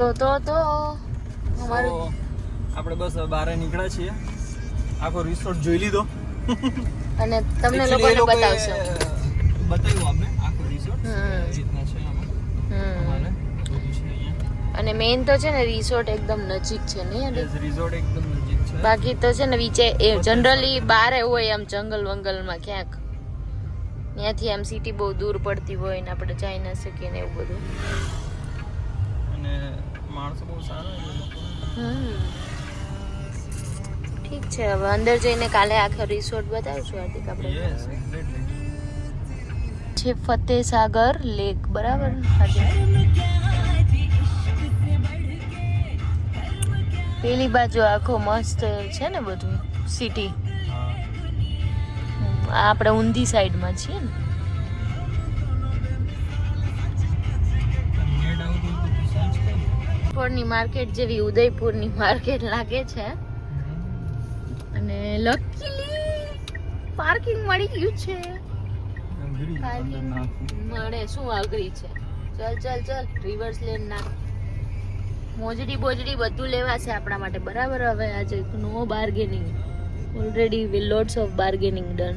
તો અમારું આપણે બસ બહાર નીકળ્યા છીએ. આખો રિસોર્ટ જોઈ લીધો અને તમને લોકોને બતાવશો. બતાવ્યું આપણે આખો રિસોર્ટ રીતના છે આમાં. અને મેઇન તો છે ને રિસોર્ટ એકદમ નજીક છે નહીં? રિસોર્ટ એકદમ નજીક છે. બાકી તો છે ને વિચે જનરલી બહાર હોય આમ જંગલ વંગલમાં ક્યાંક, ત્યાંથી આમ સિટી બહુ દૂર પડતી હોય ને આપણે જઈ ન શકીએ ને એવું બધું. અને માણસો બહુ સારા. ઠીક છે, હવે અંદર જઈને કાલે આખો રિસોર્ટ બતાવશું હાર્દિક આપણે. છે ફતેહ સાગર લેક, બરાબર હાર્દિક? પેલી બાજુ આખો મસ્ત છે ને બધું સિટી. આપણે ઊંધી સાઈડમાં છીએ ને. ઉદયપુરની માર્કેટ જેવી ઉદયપુરની માર્કેટ લાગે છે. અને લકીલી પાર્કિંગ મળી ગયું છે. પાર્કિંગ મળે શું અઘરી છે. ચલ રિવર્સ લેન ના મોજડી બોજડી બધું લેવાશે આપણા માટે, બરાબર? હવે આજે નો bargaining, already lots of bargaining done.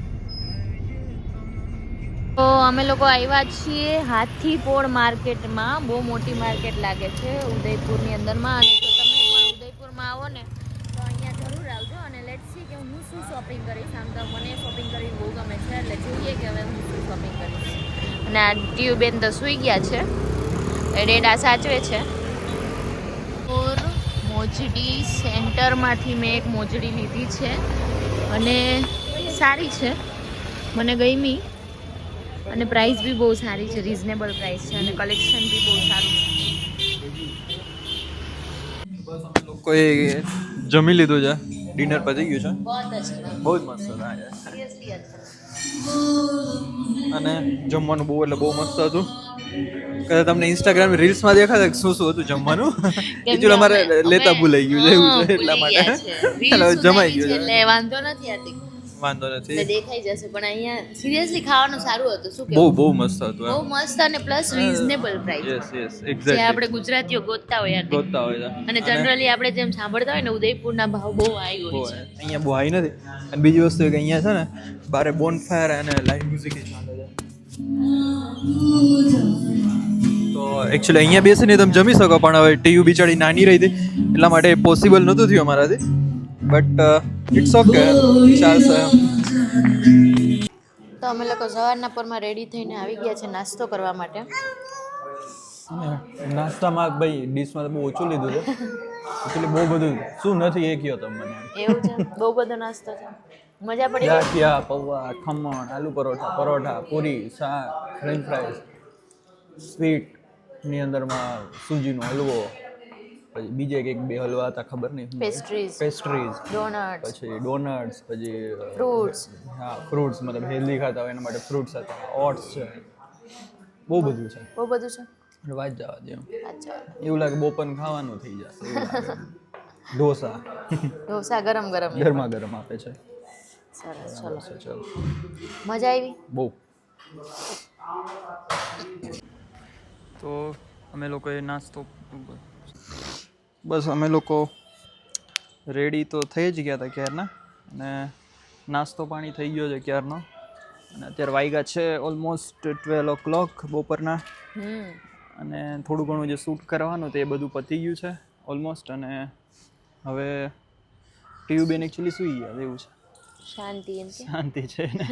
તો અમે લોકો આવ્યા છીએ હાથીપોળ માર્કેટમાં. બહુ મોટી માર્કેટ લાગે છે ઉદયપુરની અંદરમાં. અને જો તમે પણ ઉદયપુરમાં આવો ને તો અહીંયા જરૂર આવજો. અને લેટ્સ સી કે હું શું શોપિંગ કરીશ. આમ તો મને શોપિંગ કરવી બહુ ગમે છે, એટલે જોઈએ કે હવે હું શું શોપિંગ કરીશ. અને આ ટ્યુબેન તો સૂઈ ગયા છે, ડેડા સાચવે છે. મોજડી સેન્ટરમાંથી મેં એક મોજડી લીધી છે અને સારી છે, મને ગમી. અને પ્રાઇસ બી બહુ સારી છે, રીઝનેબલ પ્રાઇસ છે અને કલેક્શન બી બહુ સારું છે. બસ અમે લોકોએ જમી લીધું છે, ડિનર પતી ગયું છે. બહુ જ મસ્ત હતા અને જમવાનું બહુ એટલે બહુ મસ્ત હતું. કદાચ તમને ઇન્સ્ટાગ્રામ રીલ્સમાં દેખાશે શું શું હતું જમવાનું. એકચ્યુઅલી અમારે લેતા ભૂલાઈ ગયું છે એવું છે, એટલા માટે જમાઈ ગયું છે એટલે વાંધો નથી આતી. વાંધો નથી, દેખાઈ જશે. પણ અહીંયા સિરિયસલી ખાવાનું સારું હતું. શું બહુ કેવું? બહુ મસ્ત હતું. બહુ મસ્ત અને પ્લસ રીઝનેબલ પ્રાઇસ. યસ જે એક્ઝેક્ટલી આપણે ગુજરાતીઓ ગોતતા હોય અને જનરલી આપણે જેમ સાંભળતા હોય ને ઉદયપુરના ભાવ બહુ હાઈ હોય છે. અહીંયા બહુ હાઈ નથી. અને બીજી વસ્તુ કે અહીંયા છે ને બારે બોનફાયર અને લાઈવ મ્યુઝિક ચાલે છે. તો એકચ્યુઅલી અહીંયા બેસીને તમે જમી શકો, પણ હવે ટીયુ બિચારી નાની રહી હતી એટલા માટે પોસિબલ નહોતું થયું અમારાથી. બટ ઇટ્સ ઓકે, ચાલશે. તો અમે લોકો સવારના પરમાં રેડી થઈને આવી ગયા છે નાસ્તો કરવા માટે. નાસ્તામાં ભાઈ ડીશમાં બહુ ઓછું લીધું છે, એટલે બહુ બધું શું નથી એ કયો તમે મને. એવું છે, બહુ બધો નાસ્તો છે, મજા પડી ગઈ. ગાંઠિયા, પૌવા, ખમણ, આલુ પરોઠા, પૂરી, શાક, ફ્રેન્ચ ફ્રાઈઝ, સ્વીટની અંદરમાં સૂજીનો હલવો, પછી બીજે એક બે હલવા હતા ખબર નહીં, પેસ્ટ્રીઝ, ડોનટ્સ, પછી ડોનટ્સ, પછી ફ્રૂટ્સ. હા ફ્રૂટ્સ, મતલબ હેલ્ધી ખાતા હોય એના માટે ફ્રૂટ્સ હતા, ઓટ્સ છે, બહુ બધું છે. વાત જવા દે, એવું લાગે બપોર ખાવાનું થઈ જશે એવું લાગે. ઢોસા ગરમા ગરમ આપે છે. સરસ, ચલો મજા આવી બહુ. તો અમે લોકોએ નાસ્તો, બસ અમે લોકો રેડી તો થઈ જ ગયા હતા ક્યારના, અને નાસ્તો પાણી થઈ ગયો છે ક્યારનો. અને અત્યારે વાગ્યા છે ઓલમોસ્ટ 12 o'clock બપોરના. અને થોડું ઘણું જે શૂટ કરવાનું તે એ બધું પતી ગયું છે ઓલમોસ્ટ. અને હવે ટ્યુબેન એકચ્યુઅલી સૂઈ ગયા એવું છે. શાંતિ છે ને.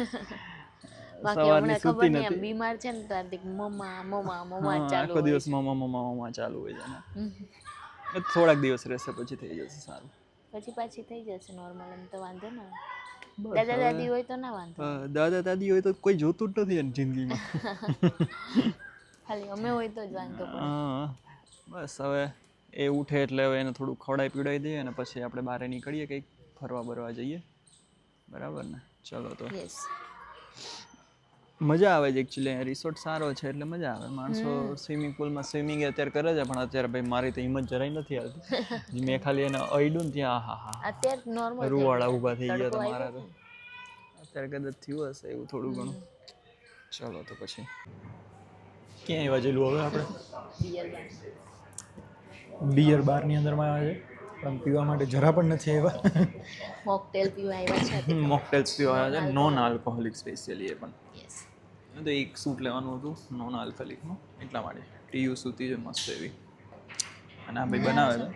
સવારની સૂતી નથી, બીમાર છે ને તો હાર્દિક મમ્મા આખો દિવસ મમ્મા ચાલુ હોય છે ને. થોડાક દિવસ રહેશે પછી થઈ જશે સારું, પછી પાછી થઈ જશે નોર્મલ. એમ તો વાંધો ના, દાદા દાદી હોય તો ના વાંધો. દાદા દાદી હોય તો કોઈ જોતું જ નથી એની જિંદગીમાં. ખાલી અમે હોય તો જ વાંધો પડે. બસ હવે એ ઉઠે એટલે હવે એને થોડું ખવડાવી પીવડાવી દઈએ અને પછી આપણે બહાર નીકળીએ, કંઈક ફરવા બરવા જઈએ, બરાબર ને? ચલો તો મજા આવે છે એકચ્યુઅલી. રિસોર્ટ સારો છે એટલે મજા આવે. માણસો સ્વિમિંગ પુલમાં સ્વિમિંગ અત્યારે કરે છે, પણ અત્યારે ભાઈ મારી તો હિંમત જરાય નથી આવતી. મેં ખાલી એને અડ્યું ને ત્યાં અત્યારે નોર્મલ રૂવાડા ઊભા થઈ ગયા હતા મારા તો. અત્યારે કદાચ થયું હશે એવું થોડું ઘણું. ચલો તો પછી ક્યાં એવા જેલું હવે આપણે બિયર બારની અંદરમાં આવે છે પણ પીવા માટે જરા પણ નથી આવ્યા. મોકટેલ પીવા આવ્યા છે. મોકટેલ્સ પીવા આવ્યા છે, નોન આલ્કોહોલિક સ્પેશિયલી એ પણ. યસ. તો એક સૂટ લેવાનું હતું નોન આલ્કોહોલિકનું, એટલા માટે ટીયુ સૂતી છે મસ્ત એવી. અને આ ભાઈ બનાવે છે,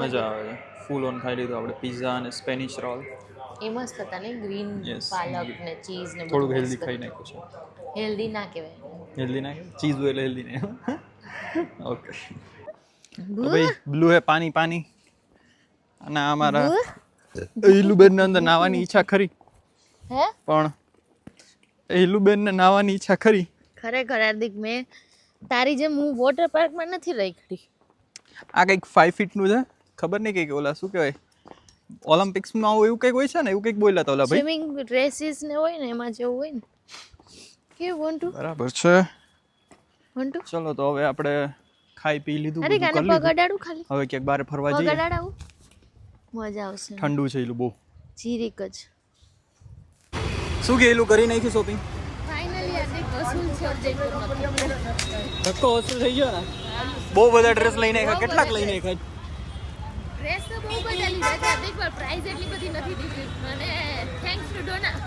મજા આવે છે. ફૂલ ઓન ખાઈ લીધું આપણે પિઝા અને સ્પેનિશ રોલ. એ મસ્ત હતા ને, ગ્રીન પાલક ને ચીઝ ને થોડુંક હેલ્ધી ખાઈ નાખ્યું છે. હેલ્ધી ના કહેવાય. હેલ્ધી ના કહેવાય, ચીઝ એટલે હેલ્ધી નહીં. ઓકે ભાઈ, બ્લુ હે પાણી પાણી. અને અમારા ઈલુબેન ને અંદર નાવાની ઈચ્છા ખરી, હે પણ ઈલુબેન ને નાવાની ઈચ્છા ખરી. ખરેખર હાર્દિક, મેં તારી જેમ હું વોટર પાર્કમાં નથી રાખી. આ કંઈક 5 ફીટનું છે, ખબર નહીં કંઈક ઓલા શું કહેવાય ઓલિમ્પિક્સમાં આવું એવું કંઈક હોય છે ને, એવું કંઈક બોલ્યા હતા ઓલા ભાઈ. સ્વિમિંગ ડ્રેસીસ ને હોય ને એમાં જેવું હોય ને. કેવું વોન્ટુ? બરાબર છે. વોન્ટુ? ચલો તો હવે આપણે ખાઈ પી લીધું, અરે બધું કાને કરી લીધું. પગડાડું ખાલી. હવે ક્યાંક બહાર ફરવા જઈએ. પગડાડાવું મજા આવશે. ઠંડુ છે એલું બહુ. જીરીક જ. શું કે એલું કરી નાખ્યું શોપિંગ? ફાઇનલી હાર્દિક વસૂલ છે ઉદયપુરનો. ધક્કો વસૂલ થઈ ગયો ને. બહુ બધા ડ્રેસ લઈને આવ્યા. કેટલાક લઈને આવ્યા? ડ્રેસ તો બહુ બધા લીધા છે હાર્દિક, પણ પ્રાઇસ એટલી બધી નથી દીધી મને. Thanks to Dona.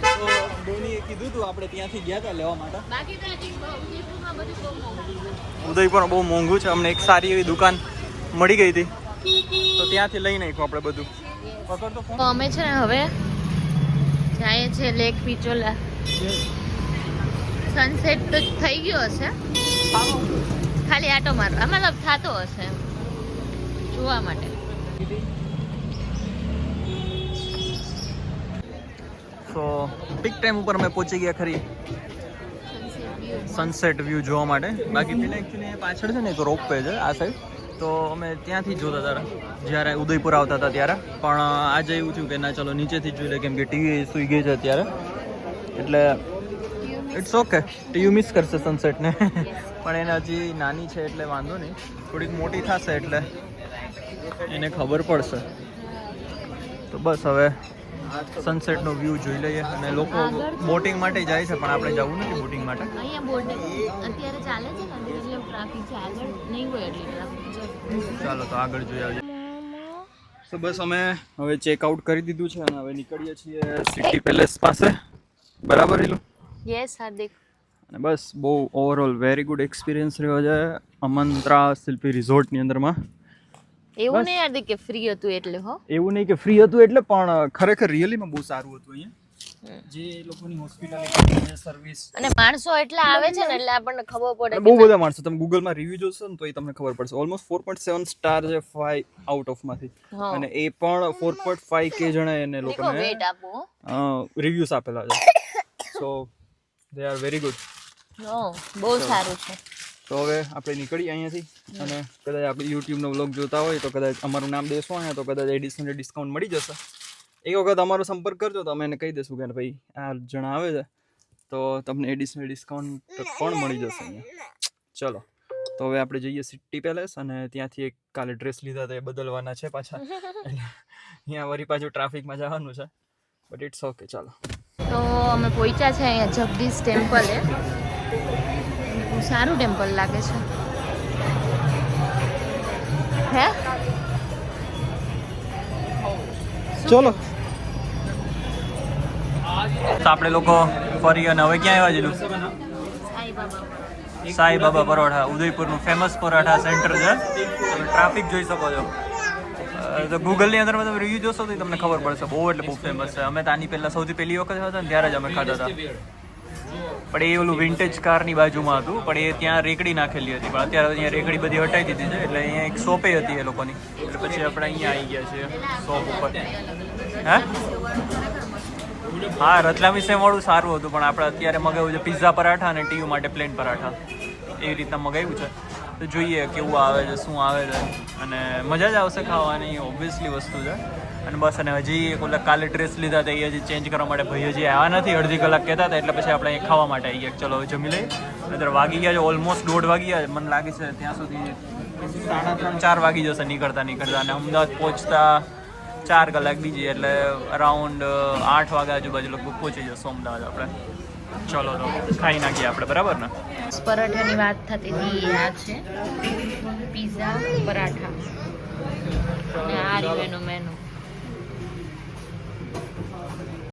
તો ડોનીએ કીધું હતું આપણે ત્યાંથી ગયા હતા લેવા માટે. બાકી તો હાર્દિક ઉદયપુરમાં બધું બહુ મોંઘું છે. ઉદયપુર બહુ મોંઘું છે. અમને એક સારી એવી દુકાન મળી ગઈ હતી, તો ત્યાંથી લઈ નાખ્યું આપણે બધું. પકડ તો ફોન. તો અમે છે ને હવે જાય છે લેક પિચોલા. સનસેટ તો થઈ ગયો હશે, ખાલી આટો મારવા મતલબ થતો હશે જોવા માટે. તો પીક ટાઈમ ઉપર અમે પહોંચી ગયા ખરી સનસેટ વ્યૂ જોવા માટે. બાકી પેલા એકચ્યુઅલી પાછળ છે ને એક રોપ વે છે આ સાઈડ, તો અમે ત્યાંથી જોતા હતા જ્યારે ઉદયપુર આવતા હતા ત્યારે. પણ આજે એવું થયું કે ના ચલો નીચેથી જ જોઈ લે, કેમ કે ટીવી સૂઈ ગઈ છે અત્યારે, એટલે ઇટ્સ ઓકે. ટીવી મિસ કરશે સનસેટને. પણ એને હજી નાની છે એટલે વાંધો નહીં, થોડીક મોટી થશે એટલે એને ખબર પડશે. તો બસ હવે સનસેટનો વ્યૂ જોઈ લઈએ. અને લોકો બોટિંગ માટે જાય છે, પણ આપણે જવું નથી બોટિંગ માટે. અહીંયા બોટિંગ અત્યારે ચાલે છે ને, એટલે ટ્રાફિક છે, આગળ નહીં હોય એટલી ટ્રાફિક. ચાલો તો આગળ જોઈ આવીએ. તો બસ અમે હવે ચેકઆઉટ કરી દીધું છે અને હવે નીકળીએ છીએ સિટી પેલેસ પાસે. બરાબર એલું? યસ હાર્દિક. અને બસ બહુ ઓવરઓલ વેરી ગુડ એક્સપિરિયન્સ રહ્યો છે અમંત્રા શિલ્પી રિઝોર્ટની અંદરમાં. એવું નહીં હાર્દિક કે ફ્રી હતું એટલે. હો, એવું નહીં કે ફ્રી હતું એટલે, પણ ખરેખર રિયલીમાં બહુ સારું હતું અહીંયા. જે લોકોની હોસ્પિટાલિટી જે સર્વિસ અને માણસો એટલા આવે છે ને એટલે આપણને ખબર પડે. બહુ બધા માણસો, તમે ગૂગલમાં રિવ્યુ જોશો ને તો એ તમને ખબર પડશે. ઓલમોસ્ટ 4.7 સ્ટાર છે 5 આઉટ ઓફ માંથી. અને એ પણ 4.5 કે જણા એને લોકોને વેટ આપો રિવ્યુઝ આપેલા છે. સો દે આર વેરી ગુડ. બહુ સારું છે. તો હવે આપણે નીકળીએ અહીંયાથી. અને કદાચ આપણે યુટ્યુબનો વ્લોગ જોતા હોય તો કદાચ અમારું નામ દેશો અહીંયા, તો કદાચ એડિશનલ ડિસ્કાઉન્ટ મળી જશે. એક વખત અમારો સંપર્ક કરજો તો અમે એને કહી દઈશું કે ભાઈ આ જણા આવે છે તો તમને એડિશનલ ડિસ્કાઉન્ટ પણ મળી જશે અહીંયા. ચલો તો હવે આપણે જઈએ સિટી પેલેસ, અને ત્યાંથી એક કાલે ડ્રેસ લીધા હતા એ બદલવાના છે પાછા, એટલે અહીંયા વળી પાછું ટ્રાફિકમાં જવાનું છે, બટ ઇટ્સ ઓકે. ચાલો તો અમે પહોંચ્યા છે અહીંયા જગદીશ ટેમ્પલે. બહુ સારું ટેમ્પલ લાગે છે. હે ચલો તો આપણે લોકો ફરી અને હવે ક્યાં આવ્યા જેલું? સાઈ બાબા પરોઠા, ઉદયપુરનું ફેમસ પરોઠા સેન્ટર છે. તમે ટ્રાફિક જોઈ શકો છો. તો ગૂગલની અંદર તમે રિવ્યુ જોશો તો તમને ખબર પડશે. બહુ એટલે બહુ ફેમસ છે. અમે તો આની પહેલાં સૌથી પહેલી વખત હતા ને ત્યારે જ અમે ખાતા હતા. પણ એ ઓલું વિન્ટેજ કારની બાજુમાં હતું, પણ એ ત્યાં રેકડી નાખેલી હતી. પણ અત્યારે અહીંયા રેકડી બધી હટાવી દીધી છે, એટલે અહીંયા એક શોપે હતી એ લોકોની. એટલે પછી આપણે અહીંયા આવી ગયા છીએ શોપ ઉપર. હે હા, રતલામી સેવવાળું સારું હતું, પણ આપણે અત્યારે મગાવ્યું છે પિઝા પરાઠા અને ટીયુ માટે પ્લેન પરાઠા. એવી રીતના મગાવ્યું છે. તો જોઈએ કેવું આવે છે, શું આવે છે. અને મજા જ આવશે ખાવાની, ઓબ્વિયસલી વસ્તુ છે. અને બસ, અને હજી ઓલા કાલે ડ્રેસ લીધા હતા એ હજી ચેન્જ કરવા માટે ભાઈ હજી આવ્યા નથી. અડધી કલાક કહેતા હતા, એટલે પછી આપણે અહીં ખાવા માટે આવી ગયા. ચલો હવે જમી લઈએ. અત્યારે વાગી ગયા છે ઓલમોસ્ટ 1:30 વાગી ગયા છે. મને લાગે છે ત્યાં સુધી 3:30-4 વાગી જશે નીકળતા. અને અમદાવાદ પહોંચતા 4 કલાક બીજી, એટલે અરાઉન્ડ 8 વાગ્યા આજુબાજુ લગભગ પહોંચી જશું અમદાવાદ આપણે. ચલો તો ખાઈ નાખીએ આપણે, બરાબર ને? પરાઠાની વાત થતી હતી, આ છે પીઝા પરાઠા અને આ રહ્યું એનું મેનુ.